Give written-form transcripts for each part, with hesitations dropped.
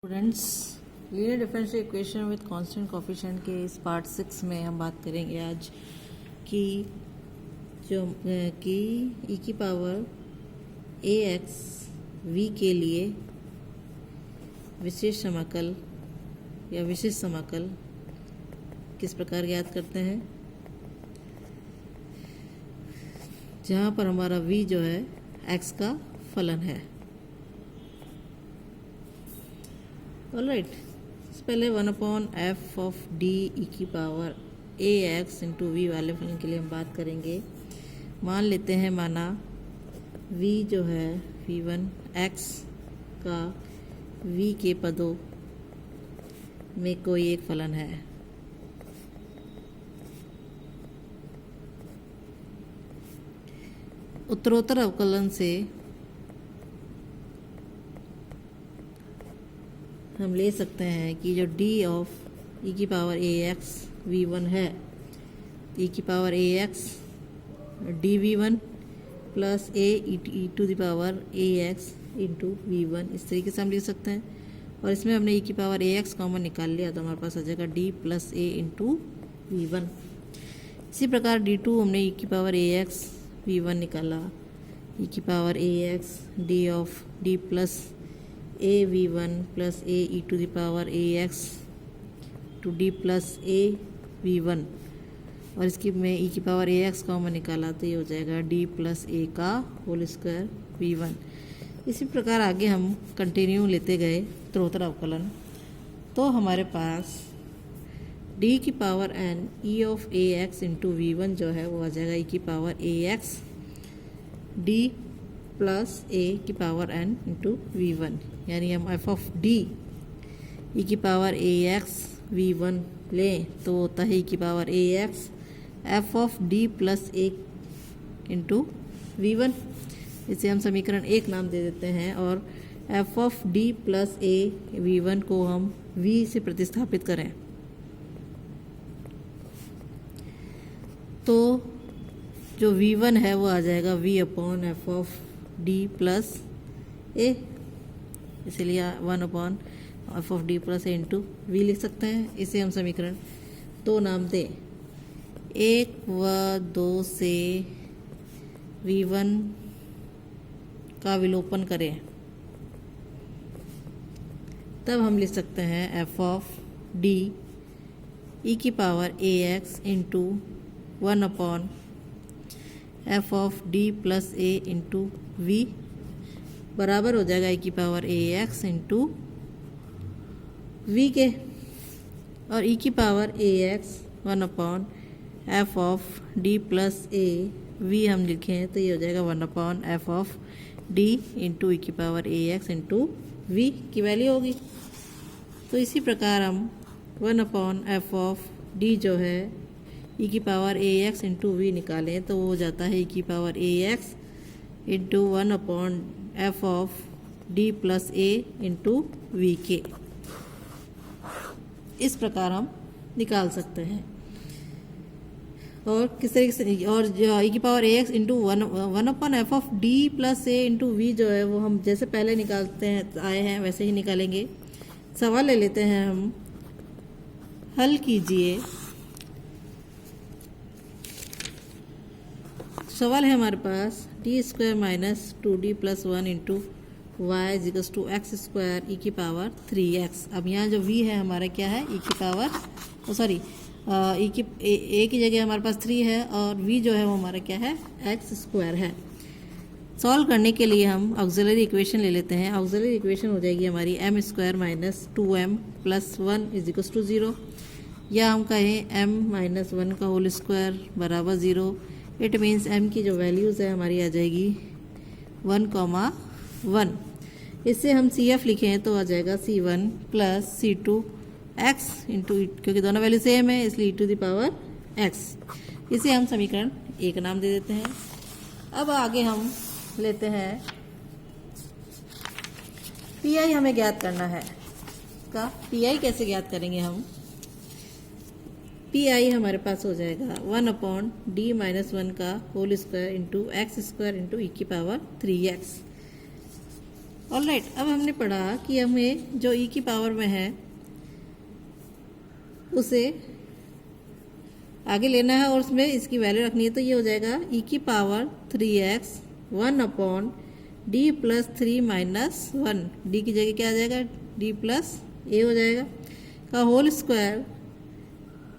Students, linear differential equation with constant coefficient के इस part 6 में हम बात करेंगे आज कि ई की पावर ए एक्स वी के लिए विशेष समाकल या विशिष्ट समाकल किस प्रकार ज्ञात करते हैं, जहाँ पर हमारा v जो है x का फलन है। ऑलराइट, पहले 1/f ऑफ डी ई की power a x into v वाले फलन के लिए हम बात करेंगे। मान लेते हैं माना v जो है v1 x का v के पदों में कोई एक फलन है। उत्तरोत्तर अवकलन से हम ले सकते हैं कि जो d ऑफ e की power a x v one है, e की power a x d v one plus a to the power a x into v one, इस तरीके से हम लिख सकते हैं। और इसमें हमने e की पावर ए एक्स कॉमन निकाल लिया तो हमारे पास आ जाएगा d प्लस ए इंटू वी वन। इसी प्रकार d2 हमने e की power a x v one निकाला, e की power a x d of d plus a v one plus a e to the power a x two d plus a v one, और इसकी में ई की power a x common निकाला तो ये हो जाएगा डी प्लस ए का होल स्क्वायर वी वन। इसी प्रकार आगे हम कंटिन्यू लेते गए उत्तरोत्तर अवकलन, तो हमारे पास डी की power n e of a x into v one जो है वो आ जाएगा ई की power a x d plus a की power n into v one, यानी हम एफ ऑफ डी ई की power a x v one लें तो होता है ई की power a x f of D plus A into v one. इसे हम समीकरण एक नाम दे देते हैं और F of D plus a v one को हम वी से प्रतिस्थापित करें तो जो वी वन है वो आ जाएगा V upon F of D plus A, इसलिए 1/f of D plus A into V लिख सकते हैं। इसे हम समीकरण दो नाम दें। 1 व 2 से v1 का विलोपन करें तब हम लिख सकते हैं एफ ऑफ डी ई की power a x into 1/f of D plus A into v बराबर हो जाएगा ई की power a x into v के, और ई की power a x 1/f of D plus a v हम लिखें तो ये हो जाएगा 1/f ऑफ डी इंटू ई की power a x into v की वैल्यू होगी। तो इसी प्रकार हम 1/f ऑफ डी जो है ई की power a x into v निकालें तो वो हो जाता है ई की power a x into 1/f of D plus A into v के। इस प्रकार हम निकाल सकते हैं। और किस तरीके से, और जो ई की power a x into 1/f of D plus A into v जो है वो हम जैसे पहले निकालते हैं आए हैं वैसे ही निकालेंगे। सवाल ले लेते हैं हम, हल कीजिए। सवाल है हमारे पास D square minus 2d plus 1 into Y equals to X square E की पावर 3x। अब यहाँ जो v है हमारा क्या है, ई की पावर ई की ए की जगह हमारे पास 3 है और v जो है वो हमारा क्या है एक्स स्क्वायर है। सॉल्व करने के लिए हम ऑक्सिलरी इक्वेशन ले लेते हैं। ऑक्सिलरी इक्वेशन हो जाएगी हमारी m square minus 2m plus 1 equals to 0, या हम कहें m माइनस 1 का होल स्क्वायर बराबर 0। इट मीन्स m की जो वैल्यूज़ है हमारी आ जाएगी 1,1। इससे हम CF लिखें तो आ जाएगा C1 plus C2 x into, क्योंकि दोनों वैल्यू सेम है इसलिए e to the power x। इसे हम समीकरण एक नाम दे देते हैं। अब आगे हम लेते हैं PI हमें ज्ञात करना है। का PI कैसे ज्ञात करेंगे हम, PI हमारे पास हो जाएगा 1/d-1 का whole square into x square into ई की पावर 3x। ऑलराइट, अब हमने पढ़ा कि हमें जो ई की पावर में है उसे आगे लेना है और उसमें इसकी वैल्यू रखनी है। तो ये हो जाएगा ई की power 3x 1/d plus 3 minus 1, D की जगह क्या आ जाएगा, d प्लस ए हो जाएगा का whole square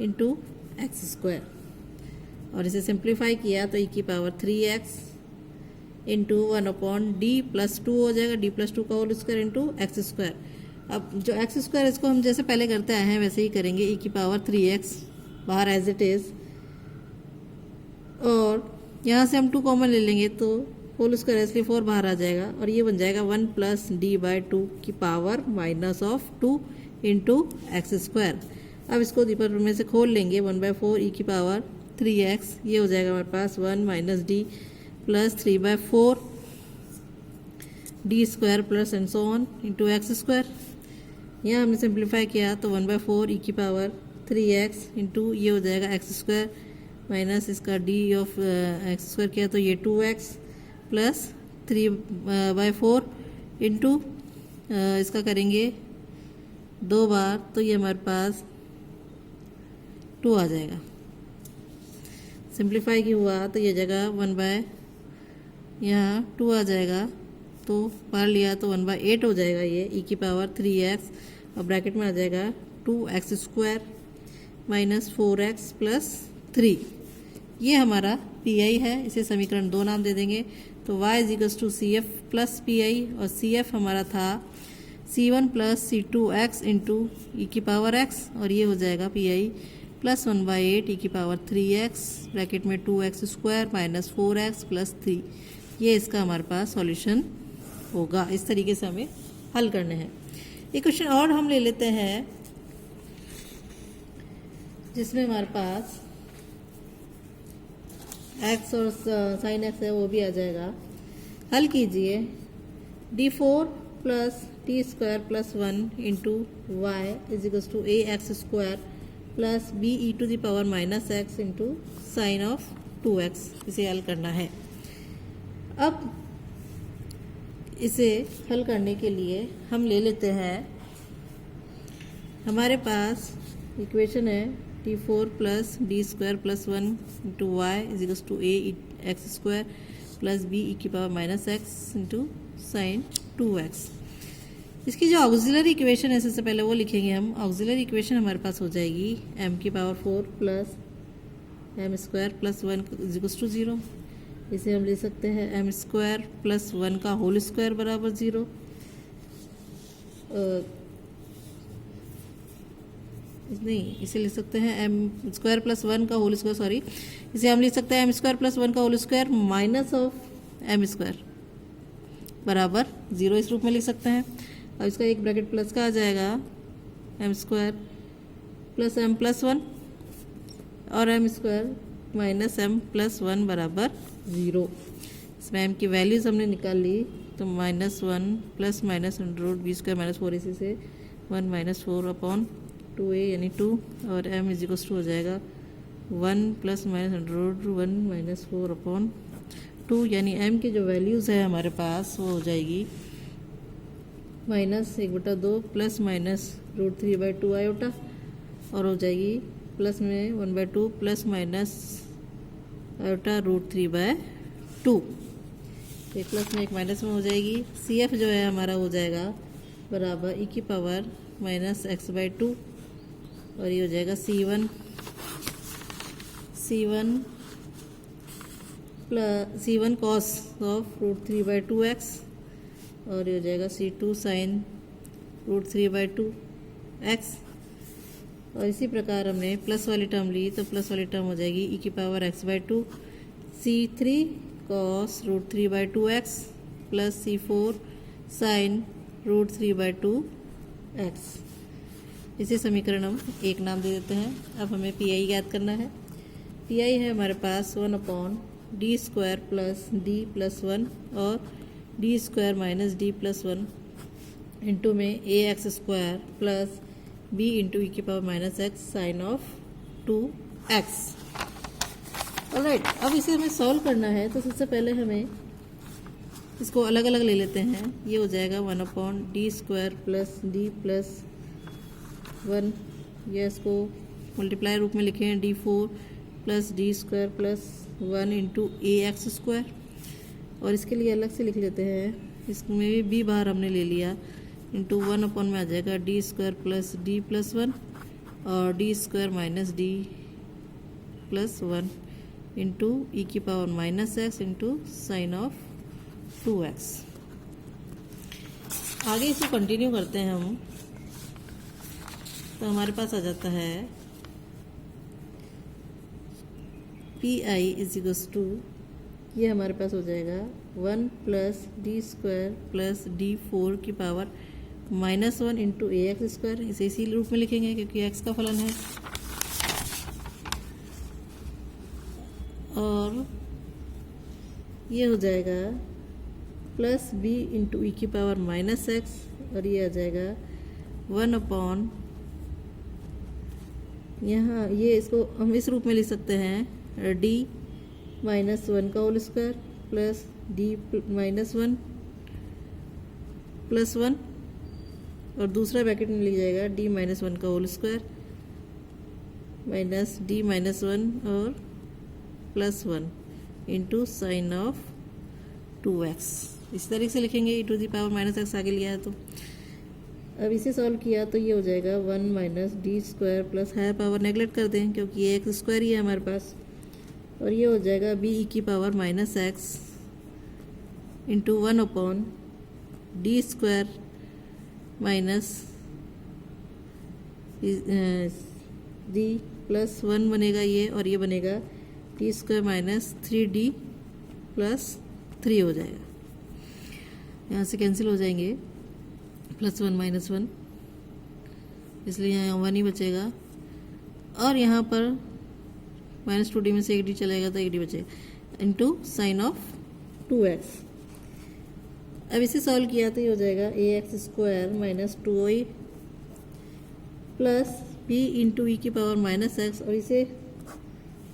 into x square. और इसे सिंप्लीफाई किया तो ई की power 3x into 1/d plus 2 हो जाएगा, d प्लस 2 का whole square into x square. अब जो एक्स स्क्वायर इसको हम जैसे पहले करते आए हैं वैसे ही करेंगे, ई की पावर 3x बाहर एज इट इज़, और यहाँ से हम 2 कॉमन ले लेंगे तो होल स्क्वायर इसलिए 4 बाहर आ जाएगा और ये बन जाएगा 1 प्लस d/2 की power minus of 2 into x square. अब इसको दीपर में से खोल लेंगे, 1/4 ई की पावर 3x, ये हो जाएगा हमारे पास 1 minus D plus 3/4 D square plus and so on into x square. यहाँ हमने सिंप्लीफाई किया तो 1/4 ई की पावर 3x इंटू ये हो जाएगा एक्स स्क्वायर माइनस इसका डी ऑफ एक्स स्क्वायर किया तो ये 2x प्लस 3/4 इंटू इसका करेंगे 2 बार तो ये हमारे पास 2 आ जाएगा। सिंप्लीफाई की हुआ तो ये जगह 1 यहाँ 2 आ जाएगा तो बाहर लिया तो 1/8 हो जाएगा ये ई की पावर 3x और ब्रैकेट में आ जाएगा 2x square minus 4x plus 3। ये हमारा पी है, इसे समीकरण 2 नाम दे देंगे। तो y is equals to C F plus P I और सी एफ हमारा था c1 प्लस c2x इंटू ई की पावर x और ये हो जाएगा पी आई प्लस 1/8 ई की पावर 3x ब्रैकेट में 2x square minus 4x plus 3। ये इसका हमारे पास सॉल्यूशन होगा। इस तरीके से हमें हल करने हैं। एक क्वेश्चन और हम ले लेते हैं जिसमें हमारे पास x और साइन x है वो भी आ जाएगा। हल कीजिए d4 plus t square plus 1 into Y is equals to A x square plus B e to the power minus x into sine of 2x। इसे हल करना है। अब इसे हल करने के लिए हम ले लेते हैं, हमारे पास इक्वेशन है t4 plus D square plus 1 into Y is equals to A x square plus B E की power minus x into sine 2x। इसकी जो ऑक्सिलरी इक्वेशन है सबसे पहले वो लिखेंगे हम। ऑक्सिलरी इक्वेशन हमारे पास हो जाएगी m की power 4 plus m square plus 1 is equals to 0। इसे हम ले सकते हैं एम स्क्वायर प्लस 1 का होल स्क्वायर बराबर 0। नहीं, इसे लिख सकते हैं एम स्क्वायर प्लस 1 का होल स्क्वायर, सॉरी, इसे हम लिख सकते हैं एम स्क्वायर प्लस 1 का whole square minus of m square बराबर 0। इस रूप में लिख सकते हैं। अब इसका एक ब्रैकेट प्लस का आ जाएगा m square plus m plus 1 और m square minus m plus 1 बराबर 0। इसमें एम की वैल्यूज़ हमने निकाल ली तो -1 plus minus root b square minus 4 इसी से 1 माइनस 4/2a यानी 2 और m इज इक्वल्स टू हो जाएगा 1 प्लस माइनस रूट 1 माइनस 4/2 यानी m की जो वैल्यूज़ है हमारे पास वो हो जाएगी -1/2 प्लस माइनस रूट 3/2 आयोटा और हो जाएगी प्लस में 1/2 प्लस माइनस आयोटा रूट 3/2। एक प्लस में एक माइनस में हो जाएगी। सी एफ जो है हमारा हो जाएगा बराबर ई की पावर माइनस x/2 और ये हो जाएगा C1 cos of root 3/2x और ये हो जाएगा C2 साइन रूट 3/2x। और इसी प्रकार हमने प्लस वाली टर्म ली तो प्लस वाली टर्म हो जाएगी ई की power x/2 C3 cos root 3/2x plus C4 sine root 3/2x। इसे समीकरण हम एक नाम दे देते हैं। अब हमें पी आई ज्ञात करना है। पी आई है हमारे पास 1/d square plus d plus 1 और d square minus d plus 1 into में A x square plus b into ई की power minus X sine of 2x। Alright, अब इसे हमें सॉल्व करना है तो सबसे पहले हमें इसको अलग अलग ले लेते हैं। ये हो जाएगा 1/d² प्लस d प्लस 1, या इसको मल्टीप्लाई रूप में लिखें d4 plus d² plus 1 into ax²। और इसके लिए अलग से लिख लेते हैं, इसमें भी बाहर हमने ले लिया, इंटू 1 में आ जाएगा d² प्लस d प्लस 1 और d² minus d plus 1 into e⁻⁻x into sine of 2x। आगे इसको कंटिन्यू करते हैं हम, तो हमारे पास आ जाता है pi इज टू, ये हमारे पास हो जाएगा 1 plus d² plus d⁴ (-1) into ax²। इसे इसी रूप में लिखेंगे क्योंकि x का फलन है। और ये हो जाएगा प्लस b इंटू e⁻⁻x, और ये आ जाएगा 1/, यहाँ ये इसको हम इस रूप में लिख सकते हैं d माइनस 1 का whole square plus d minus 1 plus 1, और दूसरा ब्रैकेट में लिख जाएगा d माइनस 1 का whole square minus d minus 1 और plus 1 into sine of 2x। इसी तरीके से लिखेंगे, e⁻⁻x आगे लिया है तो। अब इसे सॉल्व किया तो ये हो जाएगा 1 minus d² plus higher power neglect कर दें क्योंकि ये x² ही है हमारे पास, और ये हो जाएगा be⁻⁻x into 1/d² minus d plus 1 बनेगा ये, और ये बनेगा d² माइनस 3d प्लस 3 हो जाएगा। यहाँ से कैंसिल हो जाएंगे, प्लस 1 माइनस 1, इसलिए यहाँ 1 ही बचेगा, और यहाँ पर माइनस 2d में से 1d चलेगा तो 1d बचेगा इंटू साइन ऑफ 2x। अब इसे सॉल्व किया तो ये हो जाएगा ax² minus 2y plus b into e⁻⁻x, और इसे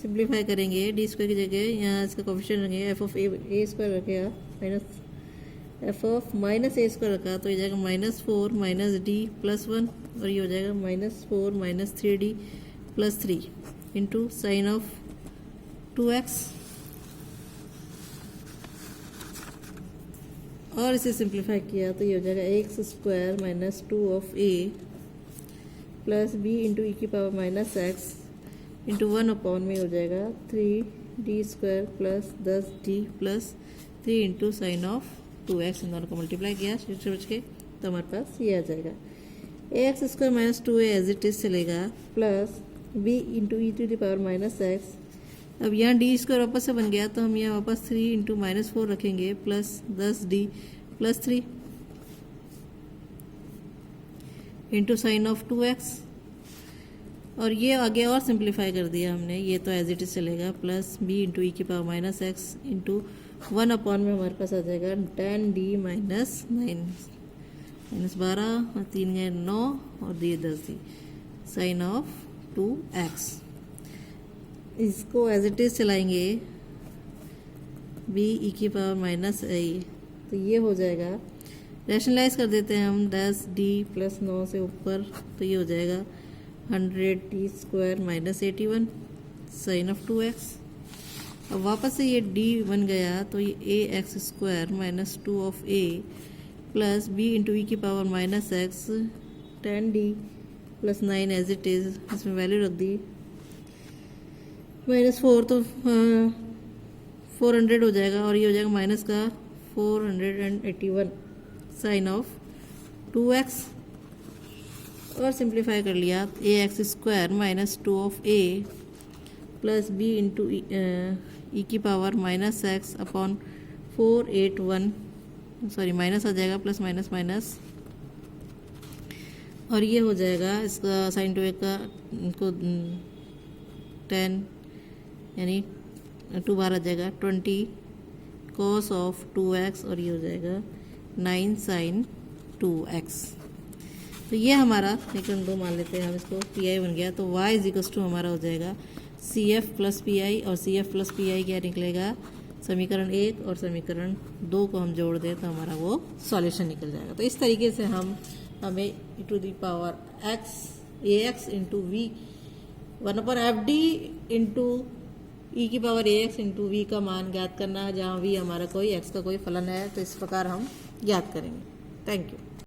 सिंप्लीफाई करेंगे d² की जगह यहाँ इसका कोफिशिएंट रखेंगे f ऑफ a² रखेगा minus f of minus a² रखा तो ये जाएगा -4 माइनस d प्लस 1, और ये हो जाएगा -4 minus 3d plus 3 into sine of 2x। और इसे सिंप्लीफाई किया तो ये हो जाएगा x² minus 2 of a plus b into e⁻⁻x into 1/, में हो जाएगा 3d² plus 10d plus 3 into sine of 2x। इन दोनों को मल्टीप्लाई किया बच के तो हमारे पास ये आ जाएगा ax² minus 2a as it is चलेगा प्लस b इंटू e⁻⁻x। अब यहाँ d² वापस से बन गया तो हम यहाँ वापस 3 इंटू -4 रखेंगे plus 10d plus 3 into sine of 2x, और ये आगे और सिंप्लीफाई कर दिया हमने, ये तो एज इट इज चलेगा plus b into e⁻⁻x into 1/, में हमारे पास आ जाएगा 10d माइनस 9 माइनस 12 और 3 गए 9 और दिए 10d साइन ऑफ 2x। इसको एज इट इज चलाएंगे b e⁻⁻i, तो ये हो जाएगा, रैशनलाइज कर देते हैं हम 10d प्लस 9 से ऊपर, तो ये हो जाएगा 100t² minus 81 sign of 2x। अब वापस से ये d बन गया तो ये ax² minus 2 of a plus b into e⁻⁻x 10d plus 9 as it is, इसमें वैल्यू रख दी, -4 तो 400 हो जाएगा, और ये हो जाएगा माइनस का 481 साइन ऑफ 2x। और सिंप्लीफाई कर लिया ax² minus 2 of a plus b into e⁻⁻x upon 481, sorry minus आ जाएगा प्लस माइनस माइनस, और ये हो जाएगा इसका साइन 2a का इनको 10 यानी 2 बार आ जाएगा 20 cos ऑफ 2x, और ये हो जाएगा 9 साइन 2x। तो ये हमारा सेकंड 2 मान लेते हैं हम, इसको pi बन गया, तो y इज इक्वल टू हमारा हो जाएगा CF प्लस PI, और CF प्लस PI क्या निकलेगा समीकरण 1 और समीकरण 2 को हम जोड़ दें तो हमारा वो सॉल्यूशन निकल जाएगा। तो इस तरीके से हमें e to the power x ax into v 1/fd into ई की पावर ax इंटू वी का मान ज्ञात करना है, जहाँ v हमारा कोई x का कोई फलन है। तो इस प्रकार हम ज्ञात करेंगे। Thank you.